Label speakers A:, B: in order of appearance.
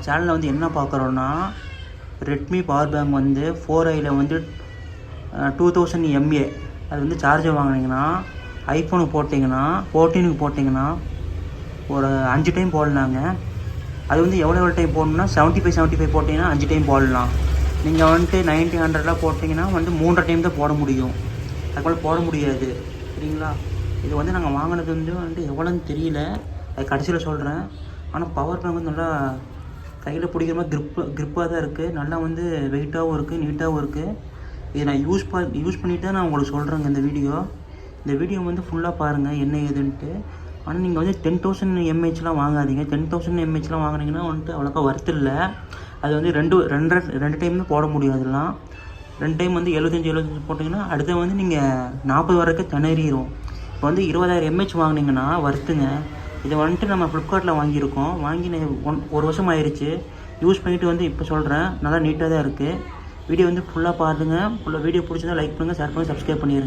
A: சேனலில் வந்து என்ன பார்க்குறோன்னா ரெட்மி பவர் பேங்க் வந்து 4iல வந்து 2000 mAh அது வந்து சார்ஜர் வாங்கினீங்கன்னா ஐஃபோனுக்கு போட்டிங்கன்னா 14க்கு போட்டிங்கன்னா ஒரு 5 டைம் போடலாங்க. அது வந்து எவ்வளோ டைம் போடணும்னா 75 போட்டிங்கன்னா 5 டைம் போடலாம். நீங்கள் வந்துட்டு 90 100லாம் போட்டிங்கன்னா வந்து 3 டைம் தான் போட முடியும், அதுபோல் போட முடியாது. சரிங்களா? இது வந்து நாங்கள் வாங்கினது வந்து எவ்வளோன்னு தெரியல, அது கடைசியில் சொல்கிறேன். ஆனால் பவர் பேங்க் வந்து நல்லா கையில் பிடிக்கிற மாதிரி க்ரிப்பாக தான் இருக்குது, நல்லா வந்து வெயிட்டாகவும் இருக்குது, நீட்டாகவும் இருக்குது. இதை நான் யூஸ் பண்ணிவிட்டு தான் நான் உங்களுக்கு சொல்கிறேங்க. இந்த வீடியோ வந்து ஃபுல்லாக பாருங்கள் என்ன ஏதுன்ட்டு. ஆனால் நீங்கள் வந்து 10,000 mAhலாம் வாங்காதீங்க. 10,000 mAhலாம் வாங்கினீங்கன்னா வந்துட்டு அவ்வளோக்கா ஒர்த் இல்லை. அது வந்து ரெண்டு டைம் தான் போட முடியும். அதெல்லாம் 2 டைம் வந்து 75 போட்டிங்கன்னா அடுத்த வந்து நீங்கள் 40 வரைக்கும் திணறிடும். இப்போ வந்து 20,000 mAh வாங்கினீங்கன்னா ஒர்த்துங்க. இதை வந்துட்டு நம்ம ஃப்ளிப்கார்ட்டில் வாங்கியிருக்கோம். வாங்கி ஒரு வருஷம் ஆயிடுச்சு யூஸ் பண்ணிவிட்டு வந்து இப்போ சொல்கிறேன். நல்லா நீட்டாக தான் இருக்குது. வீடியோ வந்து ஃபுல்லாக பாருங்கள். வீடியோ பிடிச்சதா லைக் பண்ணுங்கள், ஷேர் பண்ணுங்கள், சப்ஸ்கிரைப் பண்ணிடுங்க.